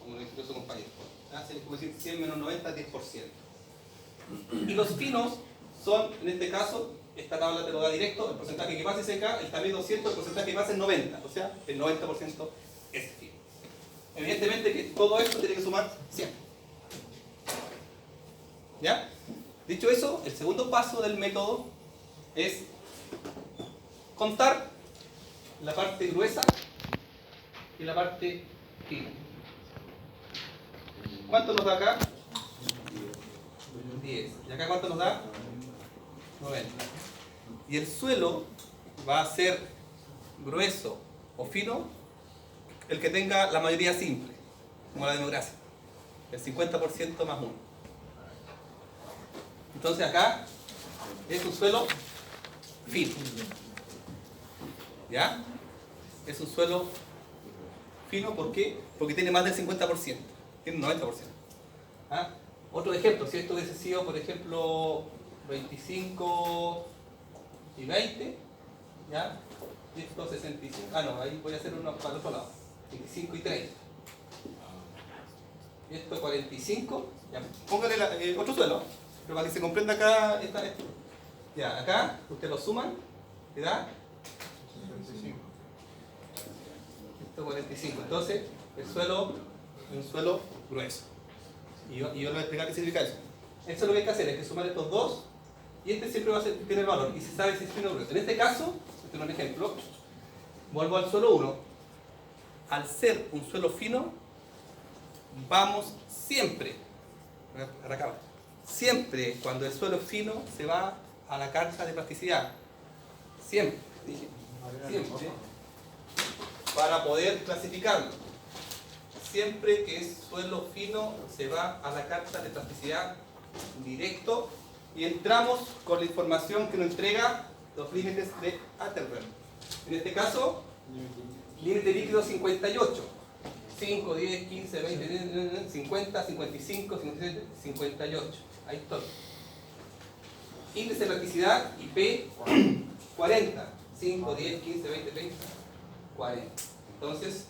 como lo explicó su compañero. Sería como decir 100 menos 90, 10%. Y los finos son, en este caso, esta tabla te lo da directo, el porcentaje que pasa es acá, el también 200, el porcentaje que pasa es 90, o sea, el 90% es fino. Evidentemente que todo esto tiene que sumar 100. ¿Ya? Dicho eso, el segundo paso del método es contar la parte gruesa y la parte fina. ¿Cuánto nos da acá? 10. ¿Y acá cuánto nos da? 90. Y el suelo va a ser grueso o fino el que tenga la mayoría simple, como la democracia. El 50% más 1. Entonces acá es un suelo fino. ¿Ya? Es un suelo fino, ¿por qué? Porque tiene más del 50%. Tiene un 90%. ¿Ah? Otro ejemplo, si esto hubiese sido, por ejemplo, 25 y 20, ¿ya? Y esto 65. Ah, no, ahí voy a hacer uno para el otro lado. 25 y 30. Y esto 45. Ya, póngale otro suelo, pero para que se comprenda acá esto. Ya, acá, usted lo suman, ¿te da? 65. Esto 45. Entonces, el suelo es un suelo grueso. Y yo le voy a explicar qué significa eso. Eso lo que hay que hacer es que sumar estos dos y este siempre va a tener valor y se sabe si es fino o grueso. En este caso, este es un ejemplo, vuelvo al suelo 1. Al ser un suelo fino, vamos siempre, siempre cuando el suelo es fino se va a la carga de plasticidad. Siempre, dije, siempre, para poder clasificarlo. Siempre que es suelo fino se va a la carta de plasticidad directo y entramos con la información que nos entrega los límites de Atterberg. En este caso, límite líquido 58. 5, 10, 15, 20, 50, 55, 57, 58. Ahí estoy. Índice de plasticidad IP 40. 5, 10, 15, 20, 30, 40. Entonces,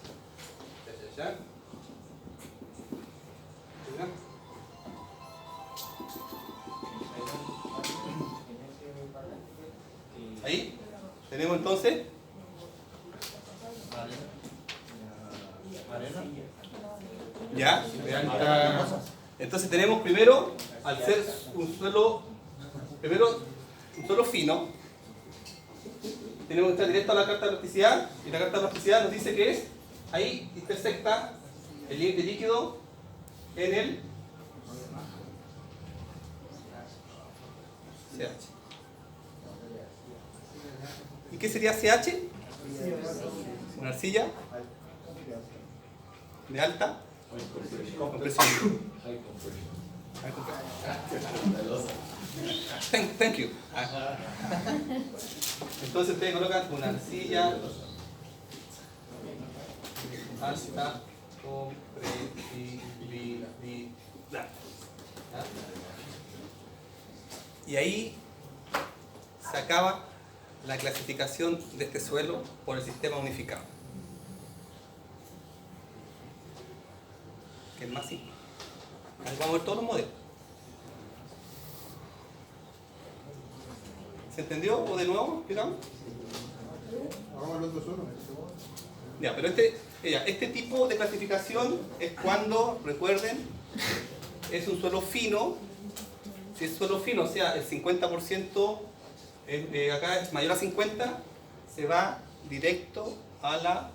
ya. Ahí tenemos entonces ya. Entonces tenemos primero, al ser un suelo fino, tenemos que entrar directo a la carta de plasticidad y la carta de plasticidad nos dice que es ahí intersecta el límite líquido en el CH. ¿Y qué sería CH? Una arcilla de alta compresión. Thank you. Entonces ustedes colocan una arcilla alta compresibilidad. Y ahí se acaba la clasificación de este suelo por el sistema unificado, que es más simple. Ahí vamos a ver todos los modelos. ¿Se entendió? ¿O de nuevo? Digamos. Hagamos el otro suelo. Ya, pero este tipo de clasificación es cuando, recuerden, es un suelo fino. Si es suelo fino, o sea, el 50% acá es mayor a 50, se va directo a la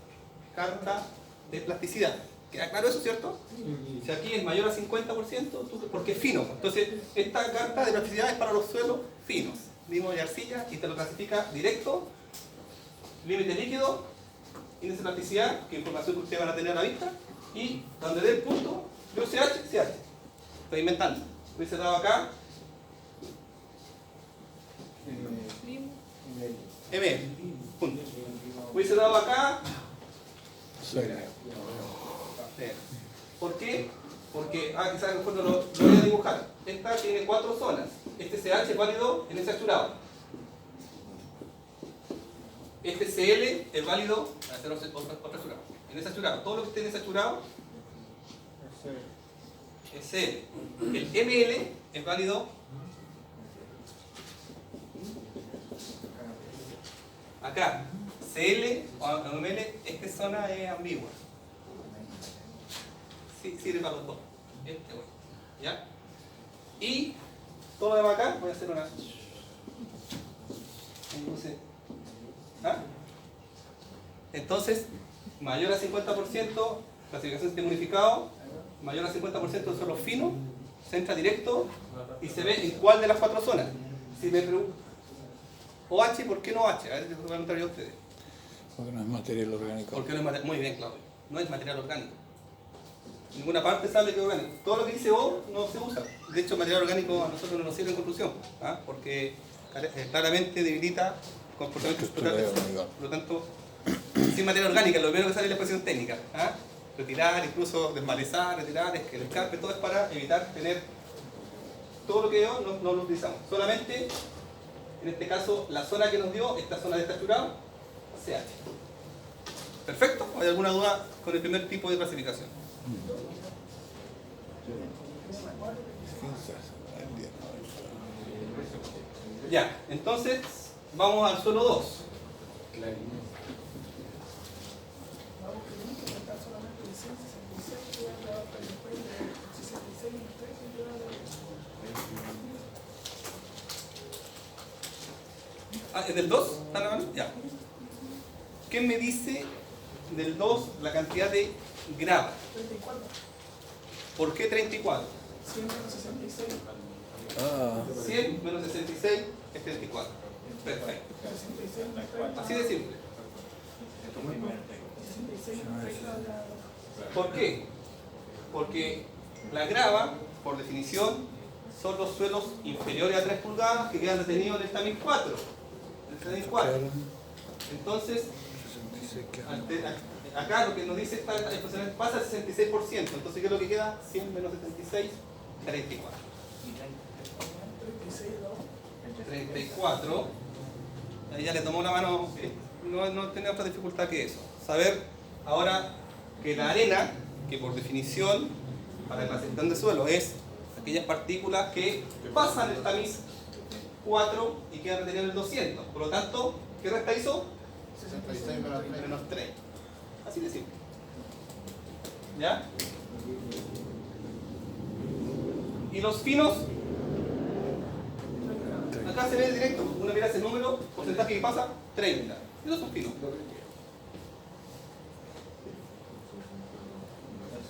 carta de plasticidad. ¿Queda claro eso, cierto? Si aquí es mayor a 50%, porque es fino. Entonces, esta carta de plasticidad es para los suelos finos. Limo de arcilla y te lo clasifica directo. Límite líquido, índice de plasticidad, que es información que ustedes van a tener a la vista. Y donde dé el punto, yo CH, CH. Estoy inventando. Hubiese dado acá M. Punto. Hubiese dado acá. ¿Por qué? Porque, quizás mejor no lo voy a dibujar. Esta tiene 4 zonas. Este CH es válido en el saturado. Este CL es válido para hacer otro saturado. En el saturado, todo lo que esté en el saturado SL. El ML es válido acá. CL o ML, esta zona es ambigua. Sí, sirve para los dos. Bueno. ¿Ya? Y todo lo demás acá, voy a hacer una. Entonces, mayor a 50%, clasificación sistema unificado, mayor a 50% solo fino, se entra directo y se ve en cuál de las cuatro zonas. Si me pregunto, OH, ¿por qué no OH? A ver, yo voy a preguntar yo a ustedes. Porque no es material orgánico. Porque no es material, muy bien, Claudio, no es material orgánico. En ninguna parte sale que es orgánico. Todo lo que dice O no se usa. De hecho, material orgánico a nosotros no nos sirve en conclusión, porque claramente debilita comportamientos estructurales. Por lo tanto, sin materia orgánica, lo primero que sale es la expresión técnica. Retirar, incluso desmalezar, retirar, que el escarpe, todo es para evitar tener todo lo que dio, no lo utilizamos. Solamente, en este caso, la zona que nos dio, esta zona de estructurado, CH. ¿Perfecto? ¿Hay alguna duda con el primer tipo de clasificación? Ya, entonces vamos al suelo 2. ¿Es del 2? ¿Están hablando? Ya. ¿Qué me dice del 2 la cantidad de grava? 34. ¿Por qué 34? 100 menos 66. 100 menos 66 es 34. Perfecto. 66 menos 30. Así de simple. 66 menos 30 ¿Por qué? Porque la grava, por definición, son los suelos inferiores a 3 pulgadas que quedan retenidos en el TAMIS 4. Entonces, acá lo que nos dice esta expresión pasa al 66%. Entonces, ¿qué es lo que queda? 100 menos 76, 34. 34. Ahí ya le tomó la mano. No tenía otra dificultad que eso. Saber ahora que la arena, que por definición, para la clasificación de suelo, es aquellas partículas que pasan el tamiz 4 y quedan retenidas en el 200. Por lo tanto, ¿qué resta hizo? 66 Menos 3. Así de simple. ¿Ya? ¿Y los finos? Acá se ve directo. Uno mira ese número, porcentaje que pasa, 30. Esos son finos.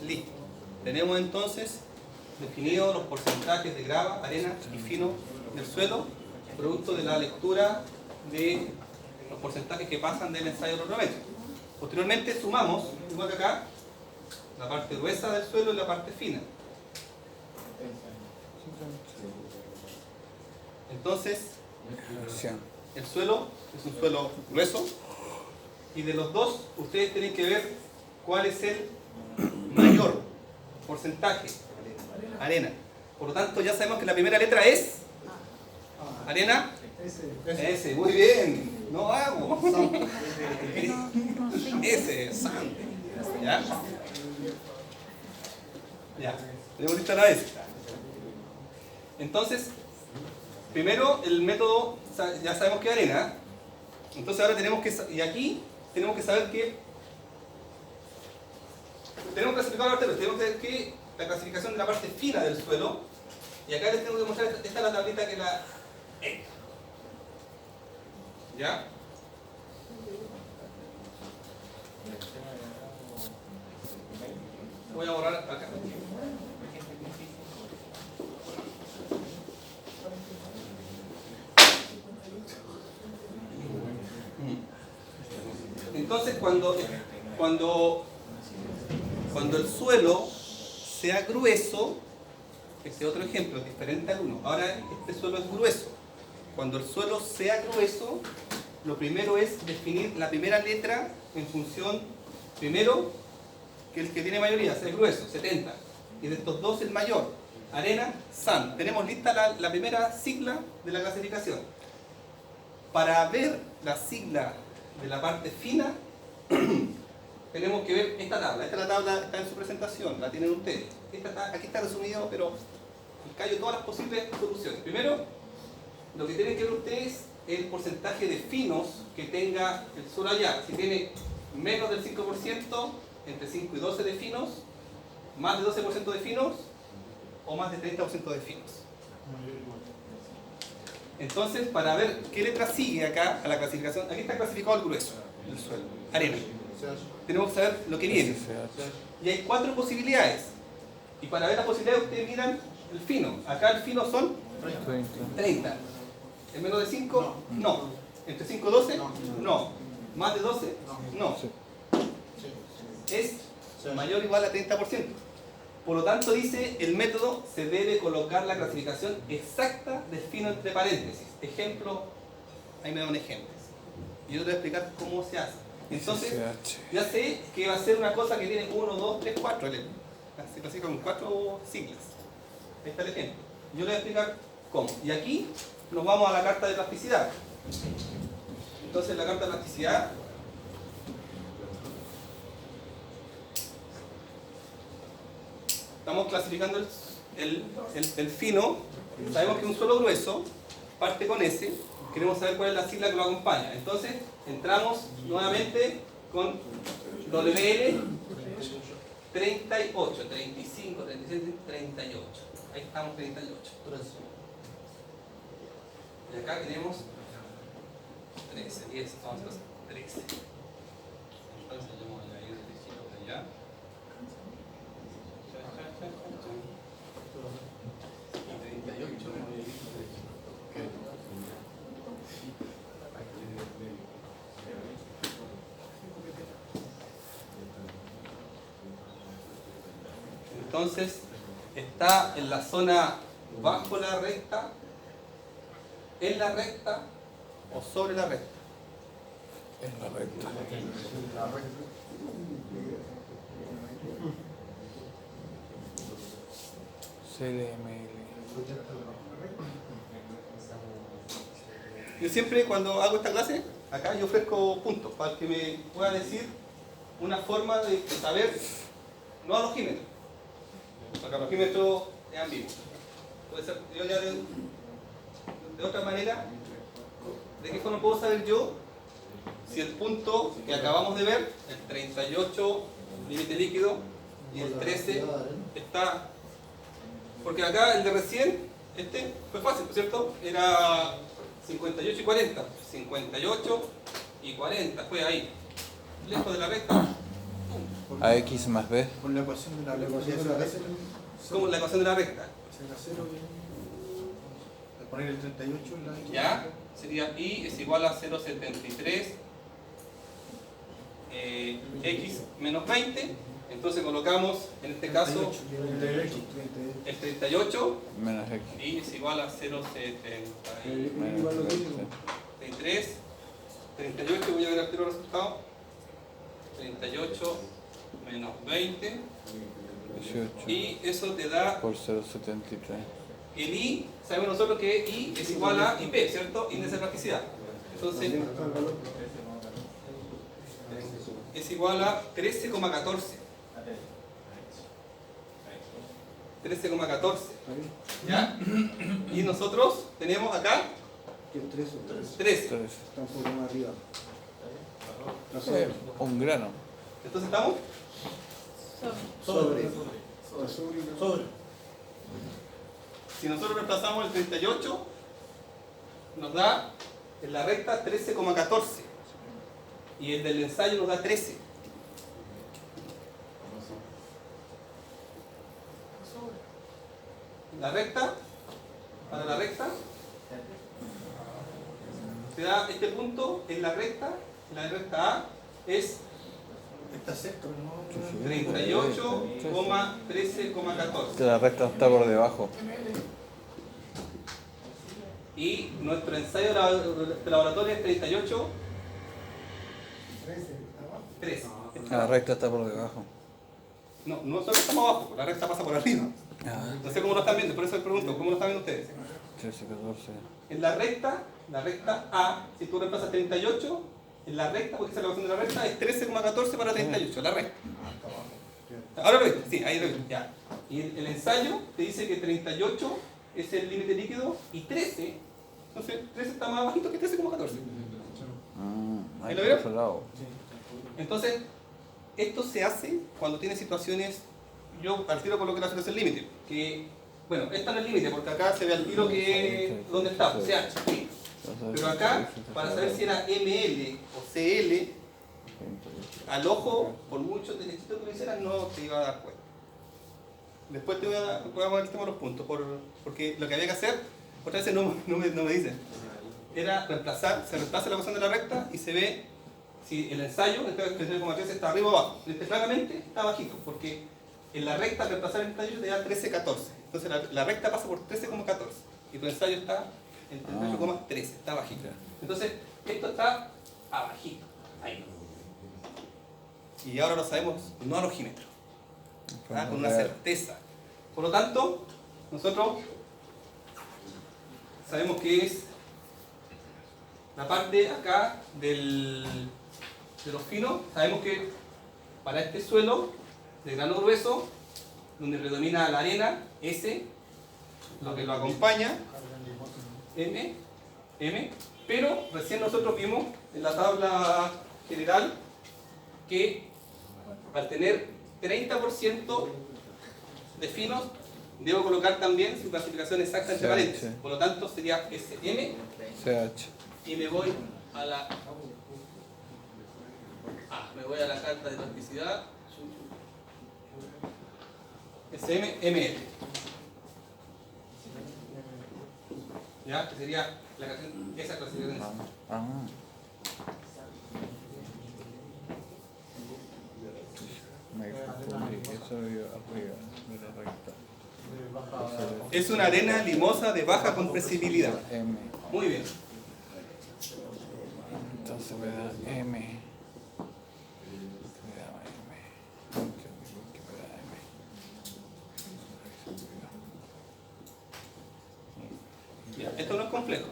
Listo. Tenemos entonces definidos los porcentajes de grava, arena y fino del suelo, producto de la lectura de los porcentajes que pasan del ensayo de rotrometría. Posteriormente sumamos, igual que acá, la parte gruesa del suelo y la parte fina. Entonces, el suelo es un suelo grueso y de los dos ustedes tienen que ver cuál es el mayor porcentaje. Arena. Por lo tanto, ya sabemos que la primera letra es arena. S, muy bien. No hago. S, sand. ¿Ya? Ya. Tenemos lista la S. Entonces, primero el método, ya sabemos que es arena. Entonces ahora tenemos que, y aquí tenemos que saber que tenemos que clasificar la parte, tenemos que ver que la clasificación de la parte fina del suelo, y acá les tengo que mostrar, esta es la tablita que la E. ¿Ya? Voy a borrar acá. Entonces cuando el suelo sea grueso, este otro ejemplo es diferente al 1. Ahora este suelo es grueso. Cuando el suelo sea grueso, lo primero es definir la primera letra en función, primero, que el que tiene mayoría, es grueso, 70. Y de estos dos el mayor, arena, sand. Tenemos lista la primera sigla de la clasificación. Para ver la sigla de la parte fina, tenemos que ver esta tabla. Esta la tabla está en su presentación, la tienen ustedes. Aquí está resumido, pero callo todas las posibles soluciones. Primero, lo que tienen que ver ustedes es el porcentaje de finos que tenga el suelo allá. Si tiene menos del 5%, entre 5 y 12 de finos, más de 12% de finos o más de 30% de finos. Entonces, para ver qué letra sigue acá a la clasificación, aquí está clasificado el grueso del suelo, arena. Tenemos que saber lo que viene. Y hay 4 posibilidades. Y para ver las posibilidades ustedes miran el fino. Acá el fino son 30. ¿En menos de 5? No. ¿Entre 5 y 12? No. ¿Más de 12? No. Es mayor o igual a 30%. Por lo tanto, dice el método, se debe colocar la clasificación exacta del fino entre paréntesis. Ejemplo, ahí me da un ejemplo. Y yo te voy a explicar cómo se hace. Entonces, ya sé que va a ser una cosa que tiene 1, 2, 3, 4 elementos. Se clasifica con 4 siglas. Ahí está el ejemplo. Yo le voy a explicar cómo. Y aquí nos vamos a la carta de plasticidad. Entonces, la carta de plasticidad estamos clasificando el fino. Sabemos que un suelo grueso parte con S. Queremos saber cuál es la sigla que lo acompaña. Entonces, entramos nuevamente con WL 38, 35, 36, 38. Ahí estamos, 38. Y acá tenemos 13, 10, vamos a hacer 13. Entonces, yo voy a ir dirigido de allá. Y 38 me voy a ir entonces está en la zona bajo la recta, en la recta o sobre la recta. En la recta. CDML. Yo siempre cuando hago esta clase, acá yo ofrezco puntos para que me pueda decir una forma de saber, no alogímetro, porque alogímetro es ambiguo. Puede ser, yo ya de otra manera, ¿de qué forma puedo saber yo si el punto que acabamos de ver, el 38 límite líquido y el 13 está? Porque acá el de recién, este fue fácil, ¿cierto? Era 58 y 40. 58 y 40, fue ahí. Lejos de la recta. AX más B. Con la ecuación de la recta. Como la ecuación de la recta. Al poner el 38 en la X. Ya, sería I es igual a 0,73 X menos 20. Entonces colocamos, en este caso, el 38 Menos X. y es igual a 0,73. Menos 38, voy a ver el tiro resultado. 38 menos 20. 18 Y eso te da por 0,73. el I. Sabemos nosotros que I es igual a IP, ¿cierto? Índice de plasticidad. Entonces, es igual a 13,14. 13,14. ¿Ya? Y nosotros tenemos acá 13. 3. Está un poco más arriba. Un grano. Entonces estamos. Sobre. Si nosotros reemplazamos el 38, nos da en la recta 13,14. Y el del ensayo nos da 13. La recta, para la recta, te da este punto en la recta A es Está secto, ¿no? 38,13,14. La recta está por debajo. Y nuestro ensayo de laboratorio es 38, 13. La recta está por debajo. No, nosotros estamos abajo, la recta pasa por arriba. Ah, No sé cómo lo están viendo, por eso les pregunto, ¿cómo lo están viendo ustedes? 13, 14. En la recta A, si tú reemplazas 38, en la recta, porque esa es la ecuación de la recta, es 13,14 para 38, la recta. Ahora lo viste, sí, ahí lo viste, ya. Y el ensayo te dice que 38 es el límite líquido y 13, entonces 13 está más bajito que 13,14. Ahí ¿Lo por vieron? ese lado. Entonces, esto se hace cuando tiene situaciones, yo al tiro coloqué la situación límite, que, bueno, esta no es límite, porque acá se ve al tiro que, ¿dónde está? O sea, sí. Pero acá, para saber si era ML o CL, al ojo, por mucho derechito que lo hicieras, no te iba a dar cuenta. Después te voy a poner el tema de los puntos, porque lo que había que hacer, otras veces no me dicen, era reemplazar, se reemplaza la ecuación de la recta y se ve si el ensayo, este 13,13 está arriba o abajo. Este claramente está bajito, porque en la recta reemplazar el ensayo te da 13,14. Entonces la recta pasa por 13,14 y tu ensayo está en 38,13, está bajito. Entonces esto está abajito, ahí. Y ahora lo sabemos no al ojímetro, con una certeza. Por lo tanto, nosotros sabemos que es la parte acá de los finos. Sabemos que para este suelo de grano grueso, donde predomina la arena, S, lo que lo acompaña, M, pero recién nosotros vimos en la tabla general que al tener 30% de finos, debo colocar también su clasificación exacta entre paréntesis. Por lo tanto, sería SM CH. y me voy a la carta de plasticidad SMML. ¿Ya? Que sería esa clasificación. Me confundí. Eso iba arriba de la recta. Es una arena limosa de baja compresibilidad. M. Muy bien. Entonces me da M. Me da M. ¿Qué me da M? Ya, esto no es complejo.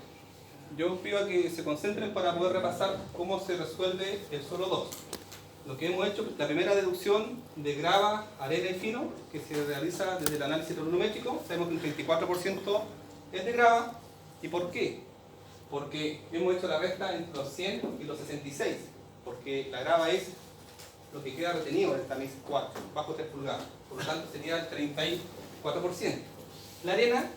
Yo pido a que se concentren para poder repasar cómo se resuelve el suelo 2. Lo que hemos hecho, la primera deducción de grava, arena y fino, que se realiza desde el análisis trigonométrico, sabemos que un 34% es de grava. ¿Y por qué? Porque hemos hecho la recta entre los 100 y los 66, porque la grava es lo que queda retenido en esta MIS 4, bajo 3 pulgadas, por lo tanto sería el 34%. La arena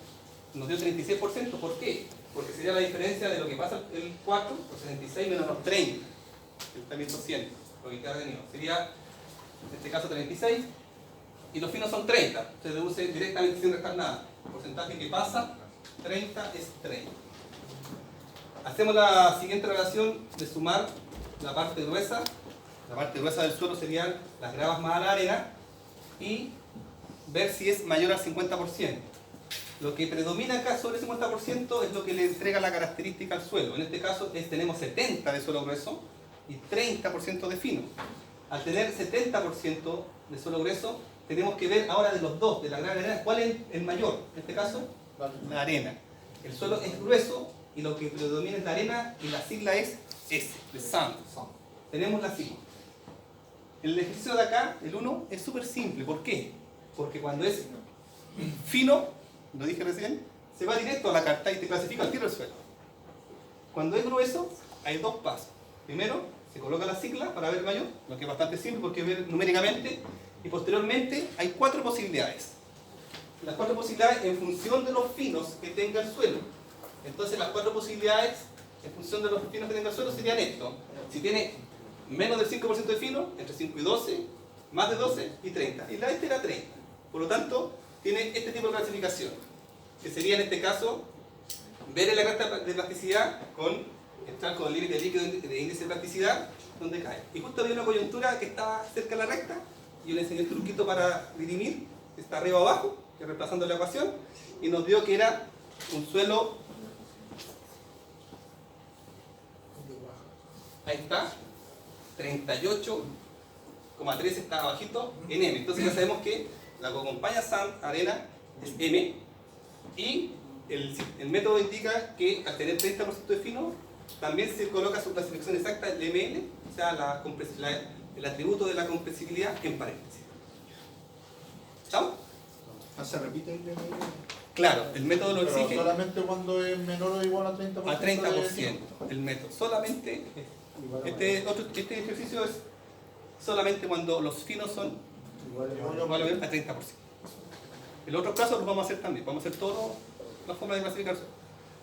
nos dio 36%, ¿por qué? Porque sería la diferencia de lo que pasa el 4, los 66 menos los 30, el también 200, lo que queda retenido. Sería, en este caso, 36, y los finos son 30, se deduce directamente sin restar nada. El porcentaje que pasa, 30 es 30. Hacemos la siguiente relación de sumar la parte gruesa. La parte gruesa del suelo serían las gravas más la arena y ver si es mayor al 50%. Lo que predomina acá sobre el 50% es lo que le entrega la característica al suelo. En este caso tenemos 70% de suelo grueso y 30% de fino. Al tener 70% de suelo grueso, tenemos que ver ahora de los dos, de la grava y la arena, ¿cuál es el mayor? En este caso, la arena. El suelo es grueso y lo que predomina es la arena y la sigla es S, de sand. Tenemos la sigla. El ejercicio de acá, el 1, es súper simple. ¿Por qué? Porque cuando es fino, lo dije recién, se va directo a la carta y te clasifica al tiro del suelo. Cuando es grueso, hay dos pasos. Primero, se coloca la sigla para ver el mayor, lo que es bastante simple porque es ver numéricamente, y posteriormente hay 4 posibilidades. Las 4 posibilidades en función de los finos que tenga el suelo. Entonces las 4 posibilidades en función de los finos que tenga el suelo serían esto. Si tiene menos del 5% de fino, entre 5 y 12, más de 12 y 30. Y la este era 30. Por lo tanto, tiene este tipo de clasificación, que sería en este caso ver en la carta de plasticidad entrar con el límite líquido de índice de plasticidad, donde cae. Y justo había una coyuntura que estaba cerca de la recta, y yo le enseñé el truquito para dirimir, que está arriba o abajo, que reemplazando la ecuación, y nos dio que era un suelo, ahí está, 38,13 está abajito en M. Entonces ya sabemos que la que acompaña sand, arena, es M, y el método indica que al tener 30% de fino, también se coloca su clasificación exacta, el ML, o sea, el atributo de la compresibilidad en paréntesis. ¿Estamos? ¿Se repite el ML? Claro, el método lo Pero exige solamente cuando es menor o igual a 30%. a 30%. El método. Solamente, este ejercicio es solamente cuando los finos son iguales a 30%. En otros casos los vamos a hacer también. Vamos a hacer todas las formas de clasificación.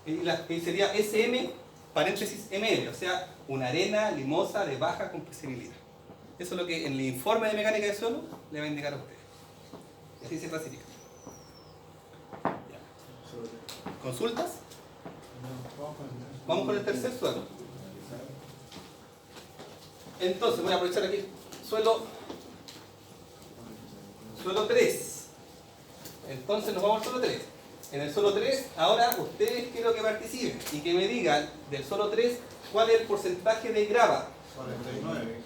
Y sería SM paréntesis ML, o sea, una arena limosa de baja compresibilidad. Eso es lo que en el informe de mecánica de suelo le va a indicar a ustedes. Y así se clasifica. Ya. ¿Consultas? Vamos con el tercer suelo. Entonces voy a aprovechar aquí suelo 3. Entonces nos vamos al suelo 3. En el suelo 3, ahora ustedes quiero que participen y que me digan del suelo 3 cuál es el porcentaje de grava. 49.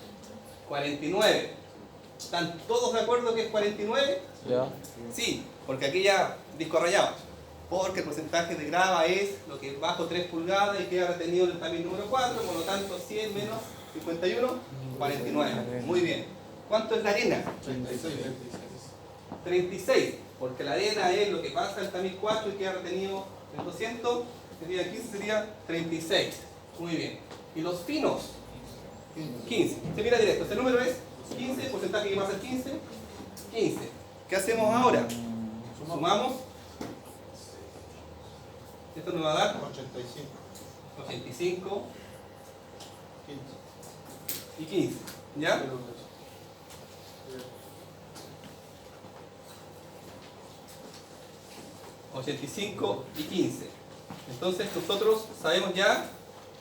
49. ¿Están todos de acuerdo que es 49? Ya. Sí, porque aquí ya disco rayado. Porque el porcentaje de grava es lo que es bajo 3 pulgadas y queda retenido en el también número 4, por lo tanto 100 menos 51, 49. Muy bien. ¿Cuánto es la arena? 36. 36, porque la arena es lo que pasa el tambiz 4 y queda retenido en 200, sería 15, sería 36. Muy bien. ¿Y los finos? 15. Se mira directo, este número es 15, porcentaje que pasa el 15, 15. ¿Qué hacemos ahora? Sumamos. Esto nos va a dar 85. 85 15. y 15. ¿Ya? $85 y 15. Entonces nosotros sabemos ya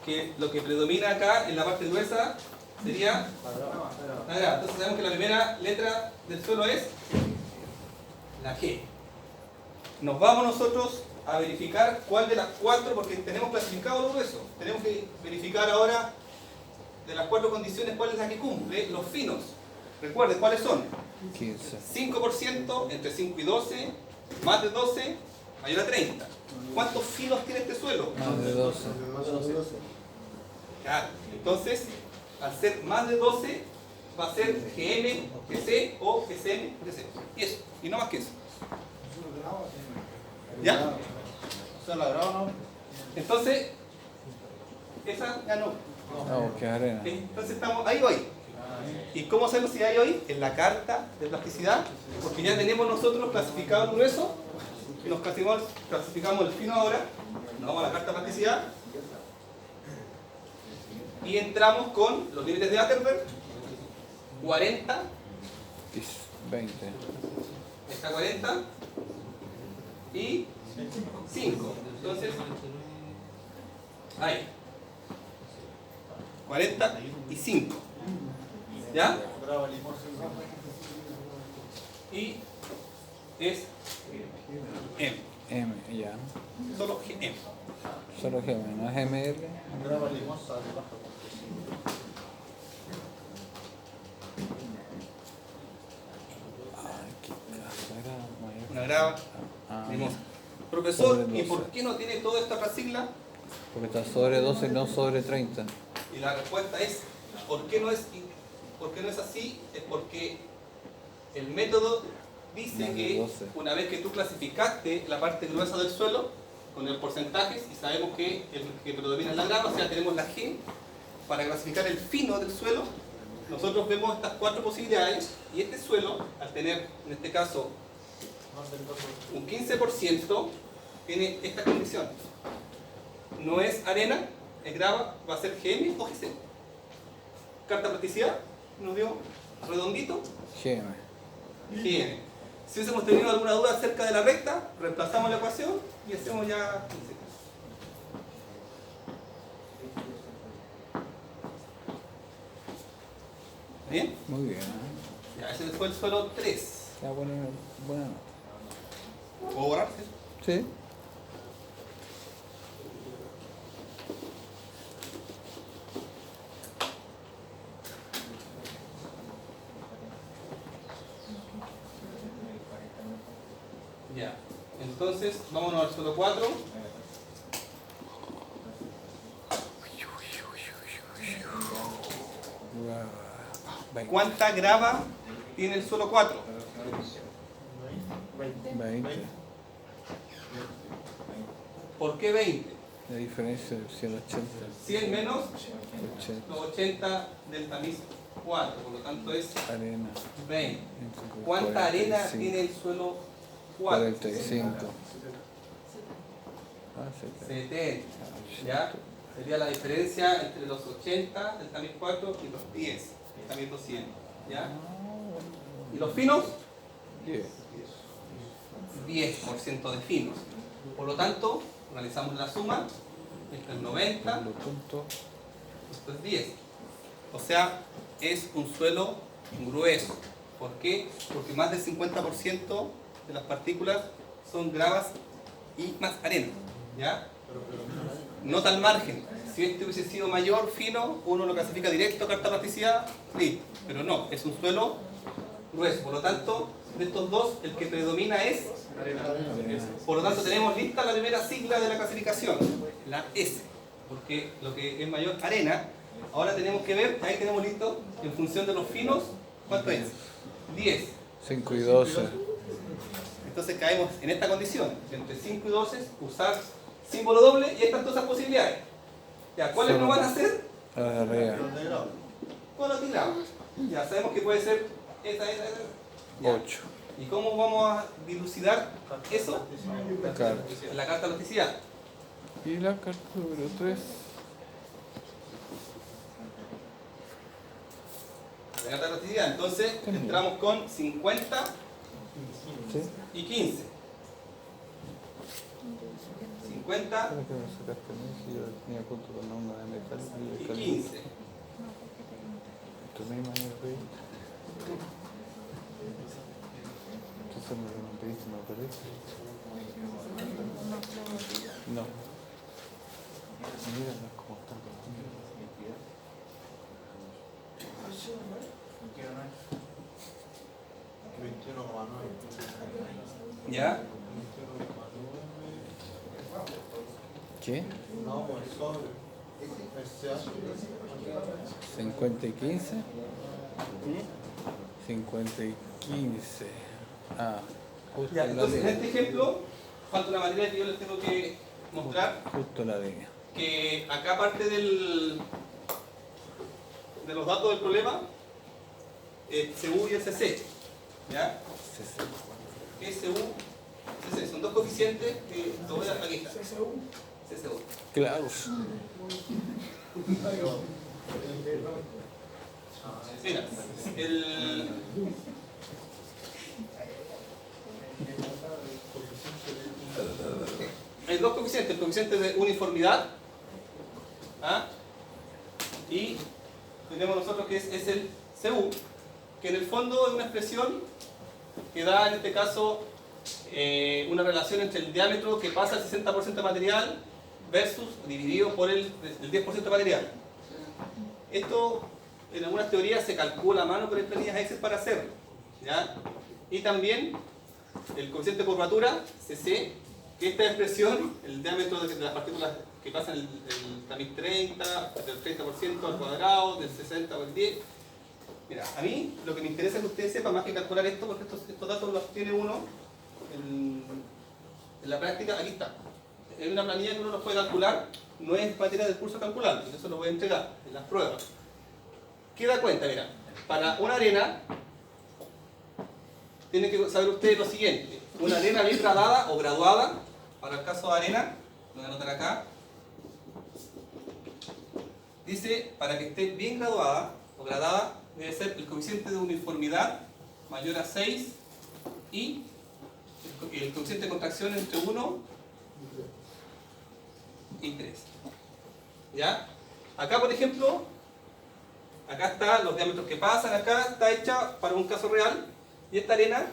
que lo que predomina acá en la parte gruesa sería la grava. Entonces sabemos que la primera letra del suelo es la G. Nos vamos nosotros a verificar cuál de las 4, porque tenemos clasificado lo grueso. Tenemos que verificar ahora de las 4 condiciones cuál es la que cumple los finos. Recuerden cuáles son. 15. 5% entre 5 y 12, más de 12, mayor a 30. ¿Cuántos finos tiene este suelo? Más de 12. Claro. Entonces, al ser más de 12, va a ser GM, GC o SM, GC. Y eso, y no más que eso. ¿Ya? O sea, la grava no. Entonces, esa ya no. No, que arena. Entonces estamos ahí hoy. ¿Y cómo sabemos si hay hoy? En la carta de plasticidad, porque ya tenemos nosotros clasificado el grueso, nos clasificamos el fino ahora, nos vamos a la carta de plasticidad y entramos con los límites de Atterberg, 40, 20. está 40 y 5. Entonces, ahí, 40 y 5. ¿Ya? Grava limosa. Y es M. M, ya. Solo M. Solo G, no es ML. Grava limosa de baja compresión. Ay, qué casa era mayor. Una grava Ah, limosa. Profesor, Sobre ¿y 12. por qué no tiene toda esta otra sigla? porque está sobre 12 y no sobre 30. Y la respuesta es, ¿por qué no es así? Es porque el método dice Más de que 12. una vez que tú clasificaste la parte gruesa del suelo con el porcentaje, y sabemos que el que predomina es la grava, o sea, tenemos la G, para clasificar el fino del suelo, nosotros vemos estas 4 posibilidades, y este suelo, al tener, en este caso, un 15%, tiene esta condición. No es arena, es grava, va a ser GM o GC. Carta plasticidad, nos dio redondito, GM. GM. Si hubiésemos tenido alguna duda acerca de la recta, reemplazamos la ecuación y hacemos ya... ¿Bien? Muy bien. Ya, ese fue el suelo 3. Ya buena nota. ¿Puedo borrar? Sí. Ya. Entonces, vámonos al suelo 4. ¿Cuánta grava tiene el suelo 4? 20. ¿Por qué 20? La diferencia de 180. 100 menos 80. los 80 del tamiz 4, por lo tanto es Arena. 20. ¿Cuánta arena 45. tiene el suelo 4? 45. Ah, 70. 70. ¿Ya? Sería la diferencia entre los 80 del tamiz 4 y los 10 del tamiz 200. ¿Ya? ¿Y los finos? 10. 10% de finos. Por lo tanto, realizamos la suma. Esto es 90, Los puntos. esto es 10. O sea, es un suelo grueso. ¿Por qué? Porque más del 50% de las partículas son gravas y más arena. ¿Ya? Nota al margen. Si este hubiese sido mayor, fino, uno lo clasifica directo, carta de plasticidad, listo. Pero no, es un suelo grueso. Por lo tanto, de estos dos, el que predomina es arena. Por lo tanto, tenemos lista la primera sigla de la clasificación, la S. Porque lo que es mayor, arena. Ahora tenemos que ver, ahí tenemos listo, en función de los finos, ¿cuánto es? 10. 5 y 12. Entonces caemos en esta condición, entre 5 y 12, usar símbolo doble y estas dos posibilidades. Ya, ¿cuáles no van a ser? Arriba. Con los grados. Ya sabemos que puede ser esa. Ya. 8. ¿Y cómo vamos a dilucidar eso? Carta. En la carta de plasticidad. Y la carta número 3. La carta de plasticidad. Entonces entramos con 50 ¿Sí? y 15. 50 ¿Para qué me sacaste a mí si yo tenía punto con la onda de metal y de y 15. Tu misma ahí. Entonces me pediste, me perdiste. No. Míralas cómo están. ¿Ya? ¿Qué? No, pues son. 50 y 15. 50 y 15. Ah, justo Ya, en la entonces en línea. este ejemplo, falta una materia que yo les tengo que mostrar. Justo la línea. Que acá parte de los datos del problema, CU y el CC. ¿Ya? SU, CC, son dos coeficientes que lo voy a aquí está. CSU. CCU. Claro. Mira, hay dos coeficientes, el coeficiente de uniformidad, ¿ah? Y tenemos nosotros que es el CU, que en el fondo es una expresión que da en este caso una relación entre el diámetro que pasa el 60% de material versus dividido por el 10% de material. Esto en algunas teorías se calcula a mano, pero hay planillas Excel para hacerlo, ¿ya? Y también el coeficiente de curvatura, CC, que esta expresión, el diámetro de las partículas que pasan el tamiz 30, del 30% al cuadrado, del 60 o el 10. Mira, a mí lo que me interesa es que ustedes sepan más que calcular esto, porque estos datos los tiene uno en la práctica. Aquí está. Es una planilla que uno los puede calcular, no es materia del curso calcular, eso lo voy a entregar en las pruebas. ¿Qué da cuenta? Mira, para una arena, tienen que saber ustedes lo siguiente: una arena bien gradada o graduada, para el caso de arena, lo voy a anotar acá, dice, para que esté bien graduada o gradada, debe ser el coeficiente de uniformidad mayor a 6 y el coeficiente de contracción entre 1 y 3. ¿Ya? Acá, por ejemplo, acá están los diámetros que pasan, acá está hecha para un caso real, y esta arena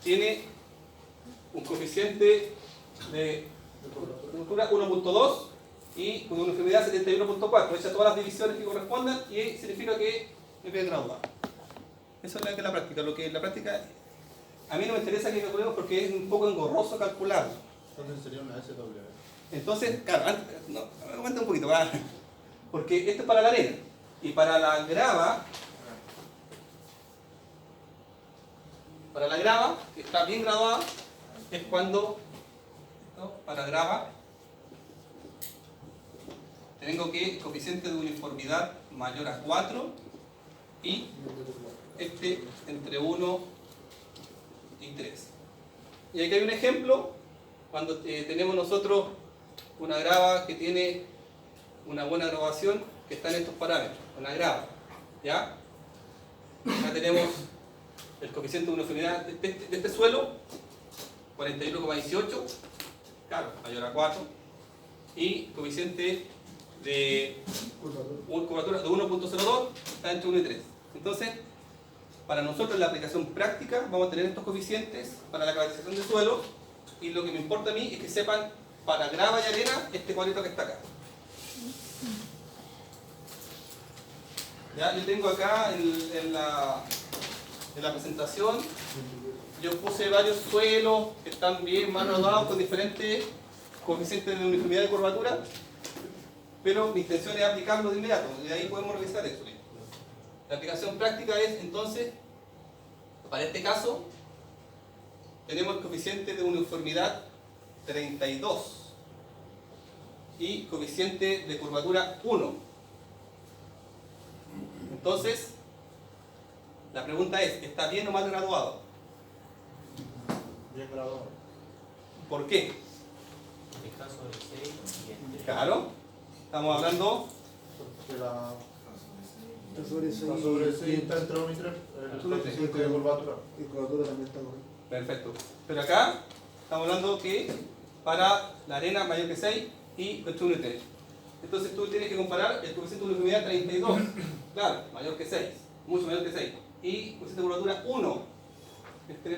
tiene un coeficiente de curvatura 1.2 y una uniformidad 71.4, hecha todas las divisiones que correspondan y significa que es bien graduada. Eso es lo que es la práctica. Lo que es la práctica, a mí no me interesa que calculemos porque es un poco engorroso calcularlo. Entonces sería una SW. Entonces, claro, aguanta un poquito, porque esto es para la arena. Y para la grava, Para la grava, que está bien graduada, es cuando, ¿no? Para grava, tengo que el coeficiente de uniformidad mayor a 4 y este entre 1 y 3. Y aquí hay un ejemplo, cuando tenemos nosotros una grava que tiene una buena graduación, que está en estos parámetros, una grava, ¿ya? Acá tenemos el coeficiente de uniformidad de este suelo, 41,18, claro, mayor a 4, y coeficiente de curvatura de 1.02 está entre 1 y 3. Entonces, para nosotros en la aplicación práctica vamos a tener estos coeficientes para la caracterización de suelo, y lo que me importa a mí es que sepan para grava y arena este cuadrito que está acá. Ya, yo tengo acá en la presentación, yo puse varios suelos que están bien más graduados con diferentes coeficientes de uniformidad de curvatura, pero mi intención es aplicarlo de inmediato, y de ahí podemos revisar eso. La aplicación práctica es entonces, para este caso, tenemos el coeficiente de uniformidad 32 y coeficiente de curvatura 1. Entonces, la pregunta es, ¿está bien o mal graduado? Bien graduado. ¿Por qué? En el caso del 6 y Claro, estamos hablando Porque la Sobre está sobre 6 está entre 1 y 3. El coeficiente de curvatura. Y curvatura también está correcto. perfecto. Pero acá estamos hablando que para la arena mayor que 6 y entre 1 y 3. Entonces tú tienes que comparar el coeficiente de uniformidad 32, claro, mayor que 6, mucho mayor que 6, y coeficiente de curvatura 1,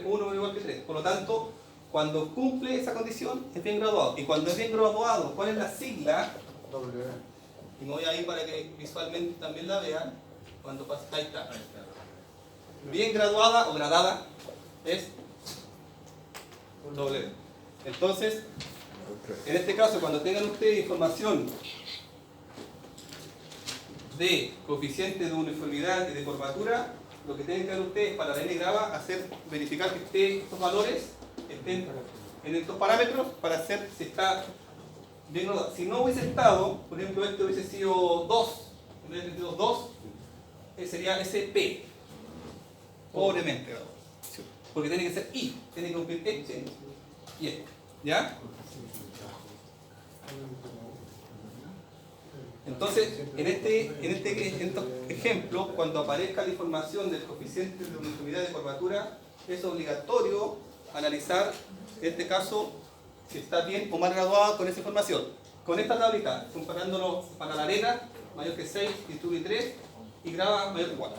1 igual que 3. Por lo tanto, cuando cumple esa condición es bien graduado. Y cuando es bien graduado, ¿cuál es la sigla? W. Y me voy a ir para que visualmente también la vean. Cuando pasa, ahí está. Bien graduada o gradada es W. Entonces, en este caso, cuando tengan ustedes información de coeficiente de uniformidad y de curvatura, lo que tienen que hacer ustedes para la N grava, verificar que estos valores estén en estos parámetros para hacer si está bien graduado. Si no hubiese estado, por ejemplo, este hubiese sido 2, en vez de 32, 2, sería SP, pobremente graduado. Porque tiene que ser I, tiene que cumplir este y este. ¿Ya? Entonces, en estos ejemplos, cuando aparezca la información del coeficiente de uniformidad de curvatura, es obligatorio analizar, en este caso, si está bien o mal graduado con esa información. Con esta tablita, comparándolo para la arena, mayor que 6, y 3, y grava mayor que 4.